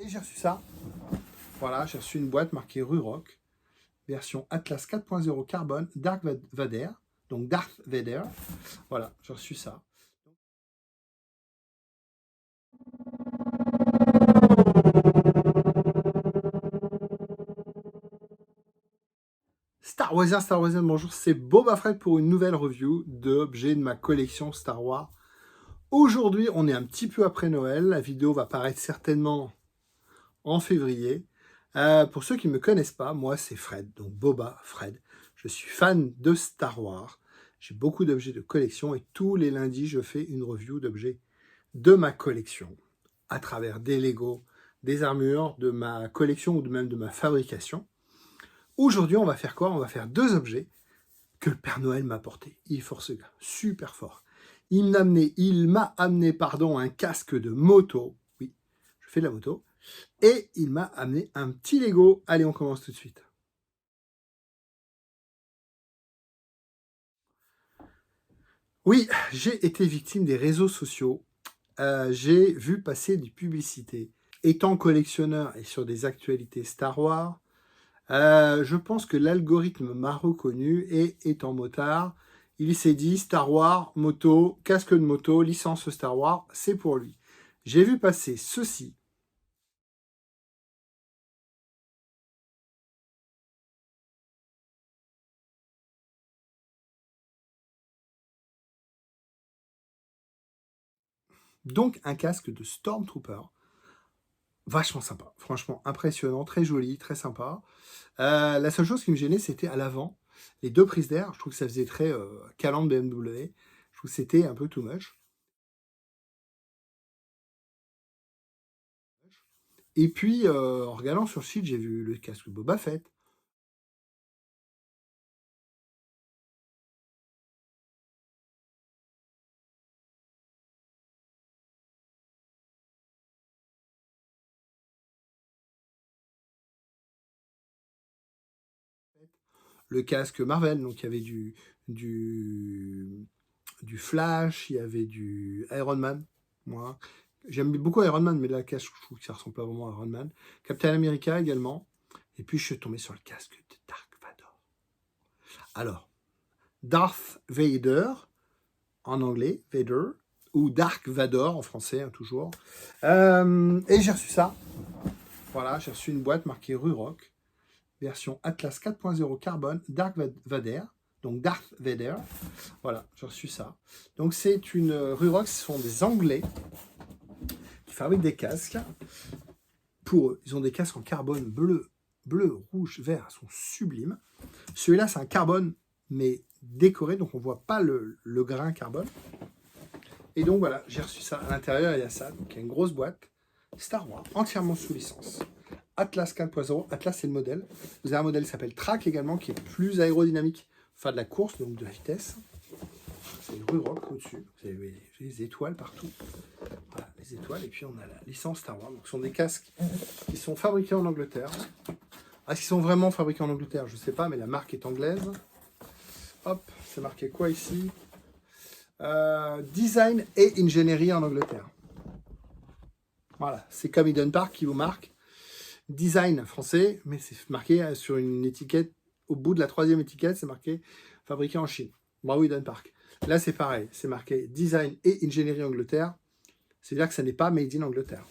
Et j'ai reçu ça. Voilà, j'ai reçu une boîte marquée Ruroc, version Atlas 4.0 carbone, Dark Vader. Donc Darth Vader. Voilà, j'ai reçu ça. Star Wars, bonjour, c'est Boba Fett pour une nouvelle review d'objets de ma collection Star Wars. Aujourd'hui, on est un petit peu après Noël. La vidéo va paraître certainement en février. Pour ceux qui ne me connaissent pas, moi c'est Fred, donc Boba Fred. Je suis fan de Star Wars. J'ai beaucoup d'objets de collection et tous les lundis, je fais une review d'objets de ma collection à travers des Lego, des armures, de ma collection ou même de ma fabrication. Aujourd'hui, on va faire quoi? On va faire deux objets que le Père Noël m'a apporté. Il est fort ce gars, super fort. Il m'a amené, un casque de moto. Oui, je fais de la moto. Et il m'a amené un petit Lego. Allez, on commence tout de suite. Oui, j'ai été victime des réseaux sociaux. J'ai vu passer des publicités. Étant collectionneur et sur des actualités Star Wars, je pense que l'algorithme m'a reconnu et étant motard, il s'est dit Star Wars, moto, casque de moto, licence Star Wars, c'est pour lui. J'ai vu passer ceci. Donc un casque de Stormtrooper, vachement sympa, franchement impressionnant, très joli, très sympa. La seule chose qui me gênait, c'était à l'avant, les deux prises d'air, je trouve que ça faisait très calandre BMW, je trouve que c'était un peu too much. Et puis, en regardant sur le site, j'ai vu le casque Boba Fett. Le casque Marvel, donc il y avait du, du Flash, il y avait du Iron Man. Moi, j'aime beaucoup Iron Man, mais là, le casque, je trouve que ça ressemble pas vraiment à Iron Man. Captain America également. Et puis, je suis tombé sur le casque de Dark Vador. Alors, Darth Vader, en anglais, Vader, ou Dark Vador en français, hein, toujours. Et j'ai reçu ça. Voilà, j'ai reçu une boîte marquée Ruroc, version Atlas 4.0 carbone, Dark Vader, donc Darth Vader. Voilà, j'ai reçu ça. Donc c'est une Ruroc, ce sont des Anglais qui fabriquent des casques. Pour eux, ils ont des casques en carbone bleu, rouge, vert, ils sont sublimes. Celui-là, c'est un carbone, mais décoré, donc on voit pas le grain carbone. Et donc voilà, j'ai reçu ça. À l'intérieur, il y a ça. Donc il y a une grosse boîte Star Wars, entièrement sous licence. Atlas 4.0. Atlas, c'est le modèle. Vous avez un modèle qui s'appelle Track également, qui est plus aérodynamique, enfin de la course, donc de la vitesse. C'est une Ruroc au-dessus. Vous avez les étoiles partout. Voilà, les étoiles. Et puis on a la licence Star Wars. Donc ce sont des casques qui sont fabriqués en Angleterre. Est-ce qu'ils sont vraiment fabriqués en Angleterre? Je ne sais pas, mais la marque est anglaise. Hop, c'est marqué quoi ici? Design et ingénierie en Angleterre. Voilà, c'est comme Eden Park qui vous marque. Design français, mais c'est marqué sur une étiquette, au bout de la troisième étiquette, c'est marqué fabriqué en Chine. Bravo Eden Park. Là, c'est pareil, c'est marqué Design et ingénierie Angleterre. C'est-à-dire que ça n'est pas Made in Angleterre.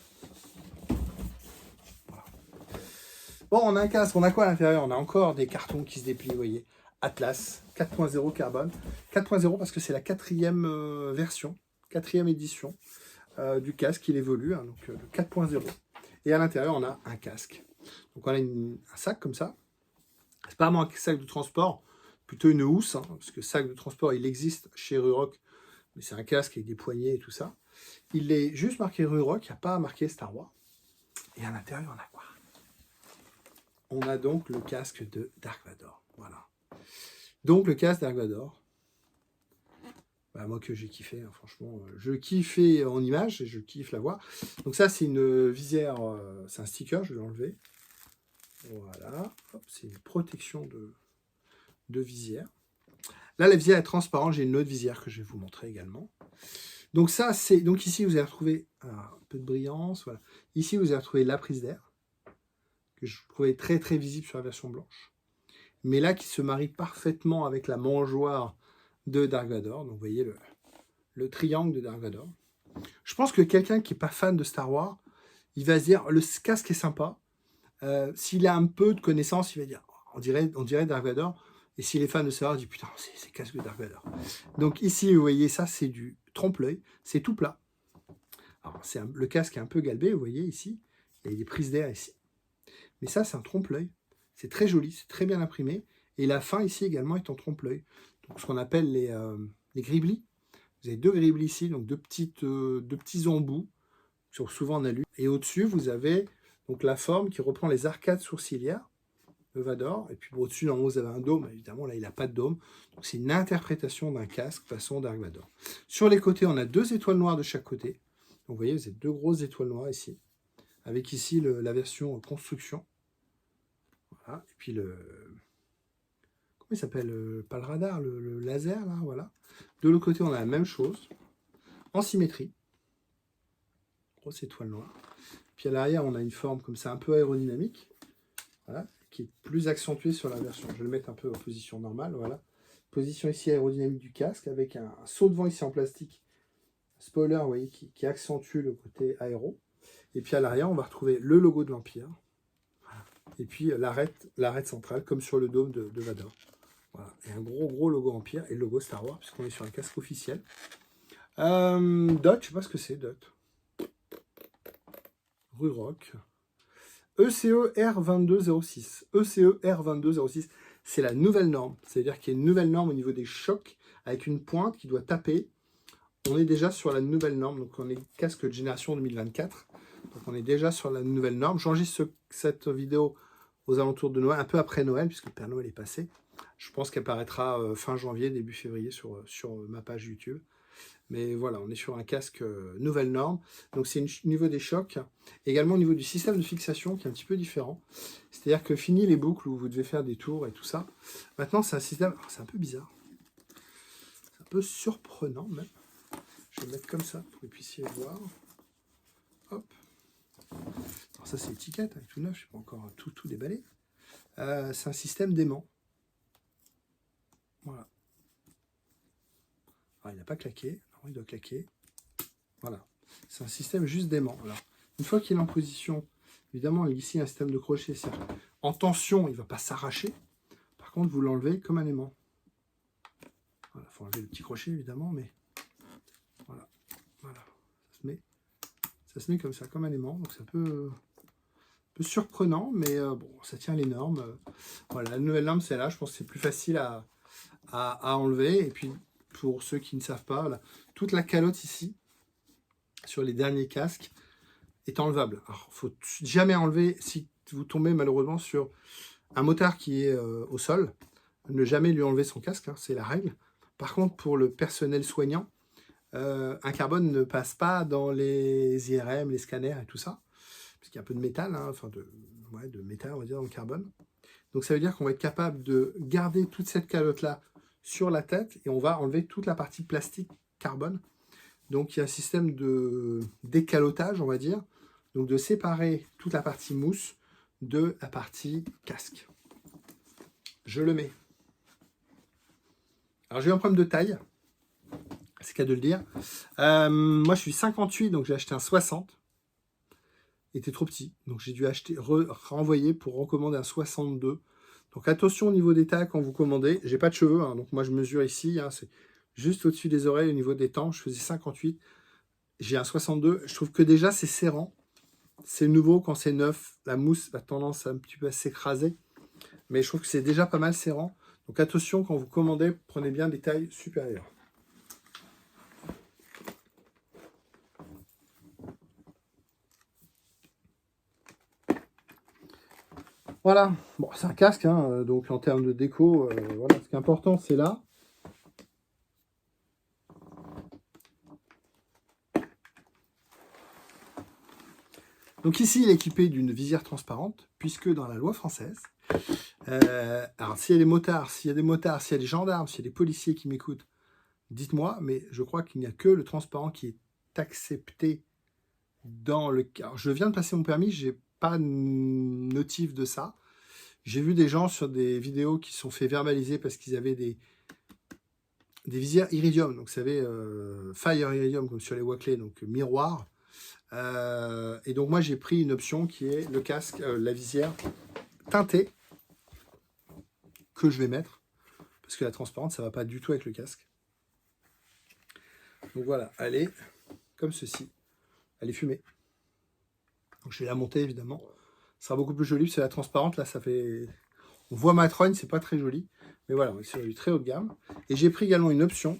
Voilà. Bon, on a un casque, on a quoi à l'intérieur? On a encore des cartons qui se déplient, vous voyez. Atlas 4.0 carbone. 4.0 parce que c'est la quatrième version, quatrième édition du casque, il évolue, hein, donc le 4.0. Et à l'intérieur, on a un casque. Donc on a un sac comme ça. C'est pas vraiment un sac de transport, plutôt une housse, hein, parce que sac de transport, il existe chez Ruroc, mais c'est un casque avec des poignées et tout ça. Il est juste marqué Ruroc, il n'y a pas marqué Star Wars. Et à l'intérieur, on a quoi? On a donc le casque de Dark Vador. Voilà. Donc le casque Dark Vador. Bah, moi que j'ai kiffé, hein, franchement. Je kiffe en image et je kiffe la voir. Donc ça, c'est une visière, c'est un sticker, je vais l'enlever. Voilà, c'est une protection de visière. Là, la visière est transparente, j'ai une autre visière que je vais vous montrer également. Donc ça, c'est donc ici vous allez retrouver un peu de brillance, voilà. Ici vous allez retrouver la prise d'air que je trouvais très très visible sur la version blanche, mais là qui se marie parfaitement avec la mangeoire de Dark Vador. Donc vous voyez le triangle de Dark Vador. Je pense que quelqu'un qui est pas fan de Star Wars, il va se dire le casque est sympa. S'il a un peu de connaissance, il va dire on dirait Dark Vador. Et s'il est fan de Star Wars, il dit putain, c'est casque de Dark Vador. Donc ici, vous voyez, ça c'est du trompe-l'œil, c'est tout plat. Alors, le casque est un peu galbé, vous voyez ici, il y a des prises d'air ici. Mais ça, c'est un trompe-l'œil. C'est très joli, c'est très bien imprimé. Et la fin ici également est en trompe-l'œil. Donc ce qu'on appelle les griblis. Vous avez deux griblis ici, donc deux petits embouts, souvent en alu. Et au-dessus, vous avez donc la forme qui reprend les arcades sourcilières de Vador. Et puis au-dessus, en haut, vous avez un dôme. Évidemment, là, il n'a pas de dôme. Donc c'est une interprétation d'un casque façon Dark Vador. Sur les côtés, on a deux étoiles noires de chaque côté. Donc vous voyez, vous avez deux grosses étoiles noires ici. Avec ici la version construction. Voilà. Et puis comment il s'appelle, pas le radar, le laser, là, voilà. De l'autre côté, on a la même chose, en symétrie. Grosse étoile noire. Puis à l'arrière, on a une forme comme ça, un peu aérodynamique, voilà, qui est plus accentuée sur la version. Je vais le mettre un peu en position normale, voilà. Position ici aérodynamique du casque, avec un saut de vent ici en plastique. Spoiler, vous voyez, qui accentue le côté aéro. Et puis à l'arrière, on va retrouver le logo de l'Empire. Voilà. Et puis l'arête centrale, comme sur le dôme de Vador. Voilà. Et un gros logo Empire et le logo Star Wars, puisqu'on est sur un casque officiel. Dot, je sais pas ce que c'est, Dot. Ruroc. ECE R2206. ECE R2206, c'est la nouvelle norme. C'est-à-dire qu'il y a une nouvelle norme au niveau des chocs, avec une pointe qui doit taper. On est déjà sur la nouvelle norme, donc on est casque de génération 2024. Donc on est déjà sur la nouvelle norme. J'enregistre cette vidéo aux alentours de Noël, un peu après Noël, puisque le Père Noël est passé. Je pense qu'elle paraîtra fin janvier, début février sur ma page YouTube. Mais voilà, on est sur un casque nouvelle norme. Donc c'est au niveau des chocs. Également au niveau du système de fixation qui est un petit peu différent. C'est-à-dire que fini les boucles où vous devez faire des tours et tout ça. Maintenant c'est un système, c'est un peu bizarre. C'est un peu surprenant même. Je vais le mettre comme ça pour que vous puissiez voir. Hop. Alors ça c'est l'étiquette, avec tout neuf, je ne sais pas encore tout déballé. C'est un système d'aimant. Voilà. Alors, il n'a pas claqué, alors il doit claquer. Voilà. C'est un système juste d'aimant. Alors, une fois qu'il est en position, évidemment, ici un système de crochet. En tension, il ne va pas s'arracher. Par contre, vous l'enlevez comme un aimant. Voilà, il faut enlever le petit crochet évidemment, mais voilà. Voilà. Ça se met comme ça, comme un aimant. Donc c'est un peu surprenant, mais bon, ça tient les normes. Voilà, la nouvelle norme, c'est là. Je pense que c'est plus facile à enlever. Et puis, pour ceux qui ne savent pas, voilà, toute la calotte ici, sur les derniers casques, est enlevable. Alors, il ne faut jamais enlever, si vous tombez malheureusement sur un motard qui est au sol, ne jamais lui enlever son casque, hein, c'est la règle. Par contre, pour le personnel soignant, un carbone ne passe pas dans les IRM, les scanners et tout ça, parce qu'il y a un peu de métal, hein, enfin de métal, on va dire, dans le carbone. Donc ça veut dire qu'on va être capable de garder toute cette calotte-là sur la tête et on va enlever toute la partie plastique carbone. Donc il y a un système de décalotage, on va dire, donc de séparer toute la partie mousse de la partie casque. Je le mets. Alors j'ai eu un problème de taille, c'est le cas de le dire. Moi je suis 58, donc j'ai acheté un 60. Il était trop petit, donc j'ai dû renvoyer pour recommander un 62. Donc attention au niveau des tailles quand vous commandez. J'ai pas de cheveux, hein, donc moi je mesure ici, hein, c'est juste au-dessus des oreilles au niveau des temps. Je faisais 58, j'ai un 62. Je trouve que déjà c'est serrant. C'est nouveau quand c'est neuf. La mousse a tendance un petit peu à s'écraser, mais je trouve que c'est déjà pas mal serrant. Donc attention quand vous commandez, prenez bien des tailles supérieures. Voilà, bon, c'est un casque, hein, donc en termes de déco, voilà, ce qui est important, c'est là. Donc ici, il est équipé d'une visière transparente, puisque dans la loi française, alors s'il y a des motards, s'il y a des gendarmes, s'il y a des policiers qui m'écoutent, dites-moi, mais je crois qu'il n'y a que le transparent qui est accepté dans le... Alors, je viens de passer mon permis, j'ai pas de notif de ça. J'ai vu des gens sur des vidéos qui se sont fait verbaliser parce qu'ils avaient des visières iridium, donc vous savez, Fire Iridium, comme sur les Oakley, donc miroir. Et donc moi j'ai pris une option qui est le casque, la visière teintée, que je vais mettre, parce que la transparente, ça va pas du tout avec le casque. Donc voilà, elle est comme ceci, elle est fumée. Donc je vais la monter évidemment, ça sera beaucoup plus joli, parce que la transparente, là ça fait... On voit ma trogne, c'est pas très joli, mais voilà, c'est du très haut de gamme. Et j'ai pris également une option,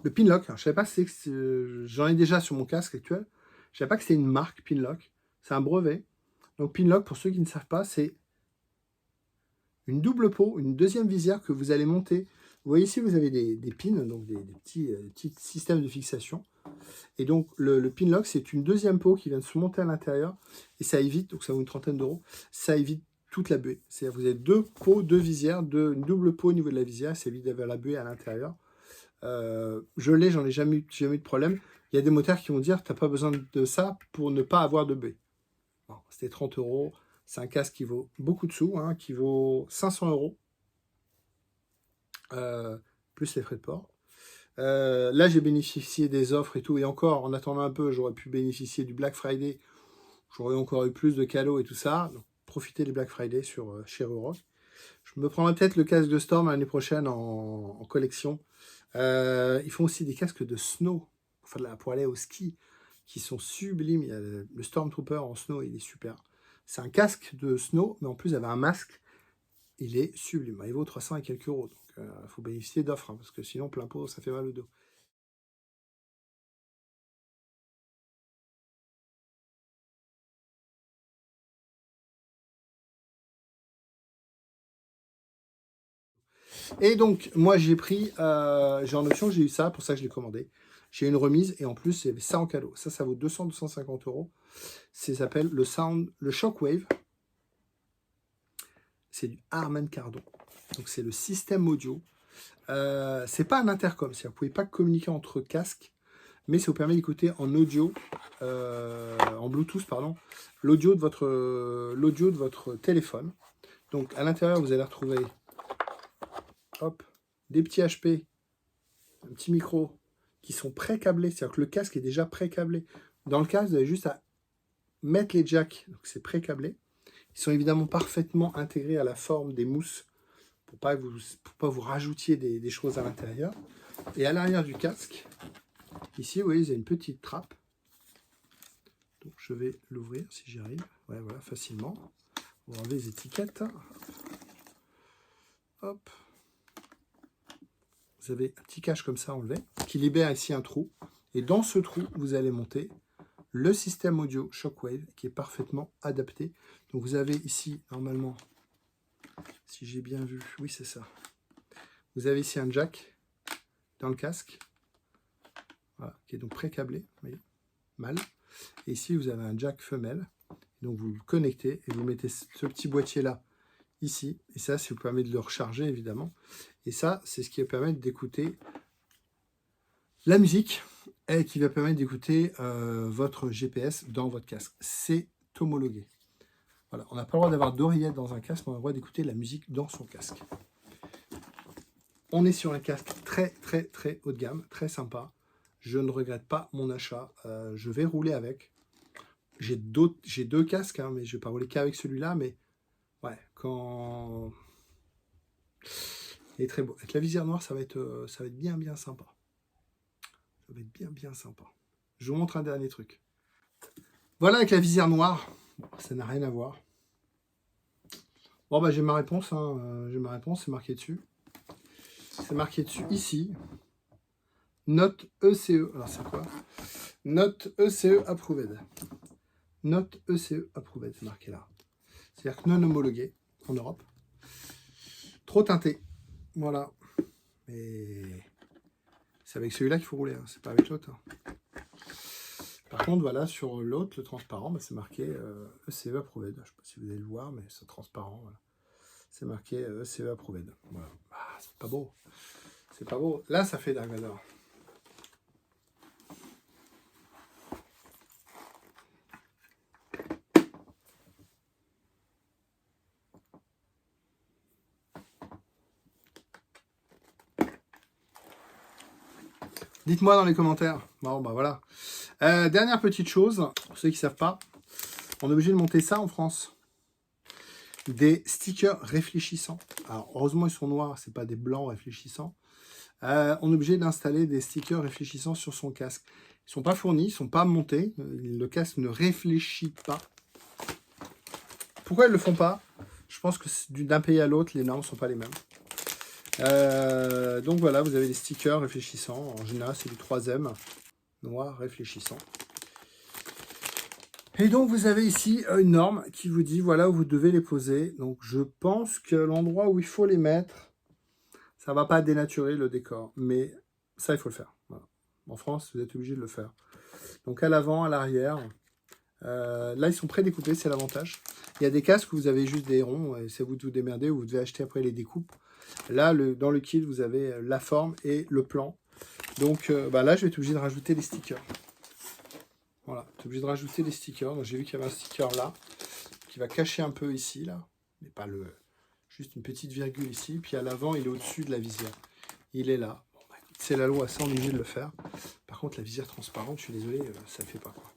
le Pinlock. Alors, je savais pas si j'en ai déjà sur mon casque actuel, je savais pas que c'était une marque Pinlock, c'est un brevet. Donc Pinlock, pour ceux qui ne savent pas, c'est une double peau, une deuxième visière que vous allez monter. Vous voyez ici, vous avez des pins, donc des petits systèmes de fixation. Et donc le Pinlock, c'est une deuxième peau qui vient de se monter à l'intérieur, et ça évite, donc ça vaut une trentaine d'euros, ça évite toute la buée. C'est-à-dire que vous avez deux peaux, deux visières, une double peau au niveau de la visière, ça évite d'avoir la buée à l'intérieur. Je l'ai, j'en ai jamais eu de problème. Il y a des moteurs qui vont dire, tu n'as pas besoin de ça pour ne pas avoir de buée. Bon, c'était 30 euros. C'est un casque qui vaut beaucoup de sous, hein, qui vaut 500 euros, plus les frais de port. Là, j'ai bénéficié des offres et tout, et encore, en attendant un peu, j'aurais pu bénéficier du Black Friday. J'aurais encore eu plus de cadeaux et tout ça. Donc, profitez des Black Friday chez Ruroc. Je me prendrai peut-être le casque de Storm l'année prochaine en collection. Ils font aussi des casques de snow pour aller au ski qui sont sublimes. Il y a le Stormtrooper en snow, il est super. C'est un casque de snow, mais en plus, il avait un masque. Il est sublime. Il vaut 300 et quelques euros. Donc, il faut bénéficier d'offres, hein, parce que sinon, plein pot, ça fait mal au dos. Et donc, moi, j'ai en option, j'ai eu ça, pour ça que je l'ai commandé. J'ai une remise, et en plus, il y avait ça en cadeau. Ça vaut 200-250 euros. Ça s'appelle le Shockwave. C'est du Harman Kardon. Donc, c'est le système audio. C'est pas un intercom, c'est-à-dire que vous pouvez pas communiquer entre casques, mais ça vous permet d'écouter en audio, en Bluetooth, pardon, l'audio de votre téléphone. Donc, à l'intérieur, vous allez retrouver hop, des petits HP, un petit micro qui sont pré-câblés, c'est-à-dire que le casque est déjà pré-câblé. Dans le casque, vous avez juste à mettre les jacks, donc c'est pré-câblé. Ils sont évidemment parfaitement intégrés à la forme des mousses pour pas vous rajoutiez des choses à l'intérieur. Et à l'arrière du casque, ici, vous voyez, il y a une petite trappe. Donc je vais l'ouvrir si j'y arrive. Ouais, voilà, facilement. On va enlever les étiquettes. Hop. Vous avez un petit cache comme ça enlevé, qui libère ici un trou. Et dans ce trou, vous allez monter le système audio Shockwave, qui est parfaitement adapté. Donc vous avez ici, normalement, si j'ai bien vu, oui c'est ça. Vous avez ici un jack dans le casque, voilà, qui est donc pré-câblé, vous voyez, mal. Et ici, vous avez un jack femelle. Donc vous le connectez et vous mettez ce petit boîtier là ici, et ça vous permet de le recharger évidemment, et ça c'est ce qui va permettre d'écouter la musique et qui va permettre d'écouter votre GPS dans votre casque. C'est homologué. Voilà, on n'a pas le droit d'avoir d'oreillettes dans un casque, mais on a le droit d'écouter la musique dans son casque. On est sur un casque très très très haut de gamme, très sympa. Je ne regrette pas mon achat, je vais rouler avec. J'ai deux casques, hein, mais je ne vais pas rouler qu'avec celui-là, mais ouais, quand... Il est très beau. Avec la visière noire, ça va être bien bien sympa. Ça va être bien bien sympa. Je vous montre un dernier truc. Voilà avec la visière noire. Bon, ça n'a rien à voir. Bon, bah j'ai ma réponse. Hein. J'ai ma réponse, c'est marqué dessus. C'est marqué dessus ici. Note ECE. Alors c'est quoi? Note ECE approved. Note ECE approved, c'est marqué là. C'est-à-dire que non homologué en Europe. Trop teinté. Voilà. Mais c'est avec celui-là qu'il faut rouler, hein. C'est pas avec l'autre. Hein. Par contre, voilà, sur l'autre, le transparent, bah, c'est marqué ECE approved. Je ne sais pas si vous allez le voir, mais c'est transparent. Voilà. C'est marqué ECE approved. Voilà. Ah, c'est pas beau. C'est pas beau. Là, ça fait Dark Vador. Dites-moi dans les commentaires. Bon, bah voilà. Dernière petite chose, pour ceux qui ne savent pas, on est obligé de monter ça en France. Des stickers réfléchissants. Alors, heureusement, ils sont noirs, c'est pas des blancs réfléchissants. On est obligé d'installer des stickers réfléchissants sur son casque. Ils ne sont pas fournis, ils ne sont pas montés. Le casque ne réfléchit pas. Pourquoi ils ne le font pas? Je pense que d'un pays à l'autre, les normes ne sont pas les mêmes. Donc voilà, vous avez des stickers réfléchissants. En général, c'est du 3M, noir réfléchissant. Et donc, vous avez ici une norme qui vous dit, voilà où vous devez les poser. Donc, je pense que l'endroit où il faut les mettre, ça ne va pas dénaturer le décor. Mais ça, il faut le faire. Voilà. En France, vous êtes obligé de le faire. Donc, à l'avant, à l'arrière. Là, ils sont prédécoupés, c'est l'avantage. Il y a des casques où vous avez juste des ronds, et c'est vous de vous démerder, ou vous devez acheter après les découpes. Là, dans le kit, vous avez la forme et le plan. Donc là, je vais être obligé de rajouter des stickers. Voilà, je suis obligé de rajouter des stickers. Donc j'ai vu qu'il y avait un sticker là, qui va cacher un peu ici, là. Mais pas juste une petite virgule ici. Puis à l'avant, il est au-dessus de la visière. Il est là. Bon, bah, c'est la loi, ça on est obligé de le faire. Par contre, la visière transparente, je suis désolé, ça ne fait pas quoi.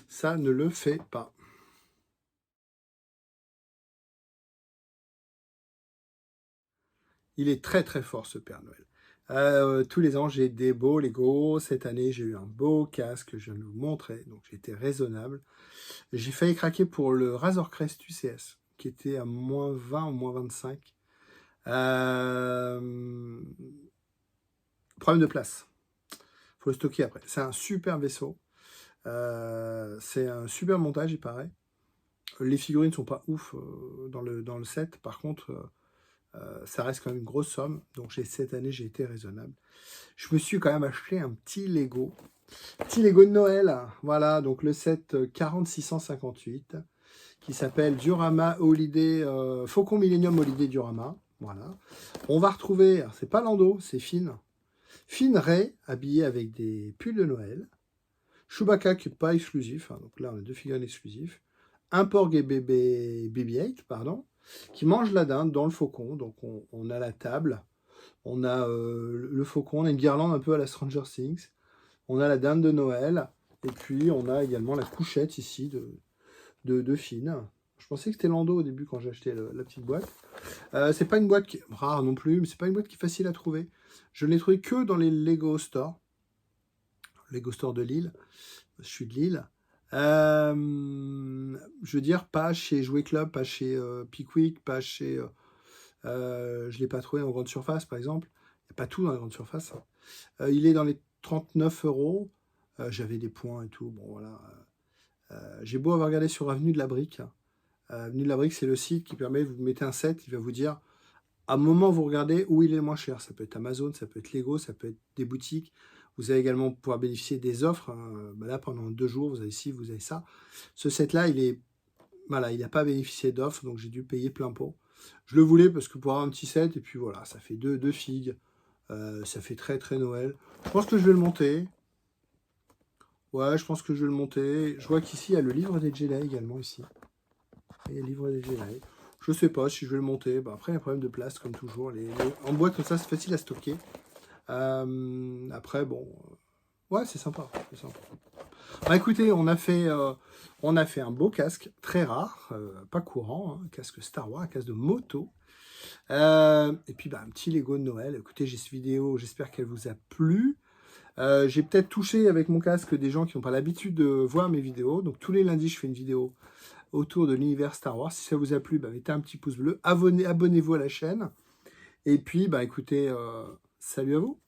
Ça ne le fait pas. Il est très très fort ce Père Noël. Tous les ans, j'ai des beaux Lego. Cette année, j'ai eu un beau casque que je viens de vous montrer. Donc, j'ai été raisonnable. J'ai failli craquer pour le Razor Crest UCS, qui était à moins 20 ou moins 25. Problème de place. Il faut le stocker après. C'est un super vaisseau. C'est un super montage, il paraît. Les figurines ne sont pas ouf dans le set. Par contre... ça reste quand même une grosse somme, donc cette année j'ai été raisonnable. Je me suis quand même acheté un petit Lego de Noël, voilà, donc le set 40658 qui s'appelle Diorama Holiday, Faucon Millennium Holiday Diorama, voilà. On va retrouver, c'est pas Lando, c'est Finn Ray, habillé avec des pulls de Noël, Chewbacca qui n'est pas exclusif, hein, donc là on a 2 figurines exclusives, un Porg et BB-8, pardon, qui mange la dinde dans le faucon. Donc on a la table, on a le faucon, on a une guirlande un peu à la Stranger Things, on a la dinde de Noël, et puis on a également la couchette ici de Finn. Je pensais que c'était Lando au début quand j'ai acheté la petite boîte. C'est pas une boîte qui est rare non plus, mais c'est pas une boîte qui est facile à trouver. Je ne l'ai trouvé que dans les Lego Store de Lille. Je suis de Lille. Je veux dire, pas chez Jouet Club, pas chez Pickwick, pas chez... je ne l'ai pas trouvé en grande surface, par exemple. Il n'y a pas tout dans la grande surface. Il est dans les 39 €. J'avais des points et tout. Bon, voilà. J'ai beau avoir regardé sur Avenue de la Brique. Avenue de la Brique, c'est le site qui permet, vous mettez un set, il va vous dire, à un moment, vous regardez où il est le moins cher. Ça peut être Amazon, ça peut être Lego, ça peut être des boutiques. Vous allez également pouvoir bénéficier des offres. Là, pendant 2 jours, vous avez ci, vous avez ça. Ce set-là, il n'a pas bénéficié d'offres, donc j'ai dû payer plein pot. Je le voulais parce que pour avoir un petit set, et puis voilà, ça fait deux figues. Ça fait très très Noël. Je pense que je vais le monter. Ouais, je pense que je vais le monter. Je vois qu'ici, il y a le livre des Jedi également, ici. Il y a le livre des Jedi. Je sais pas si je vais le monter. Bah, après, il y a un problème de place, comme toujours. En boîte comme ça, c'est facile à stocker. Après, bon... Ouais, c'est sympa. Bah, écoutez, on a fait un beau casque, très rare, pas courant, hein, casque Star Wars, un casque de moto. Et puis, un petit Lego de Noël. Écoutez, j'ai cette vidéo, j'espère qu'elle vous a plu. J'ai peut-être touché avec mon casque des gens qui n'ont pas l'habitude de voir mes vidéos. Donc, tous les lundis, je fais une vidéo autour de l'univers Star Wars. Si ça vous a plu, mettez un petit pouce bleu. Abonnez-vous à la chaîne. Et puis, écoutez, salut à vous.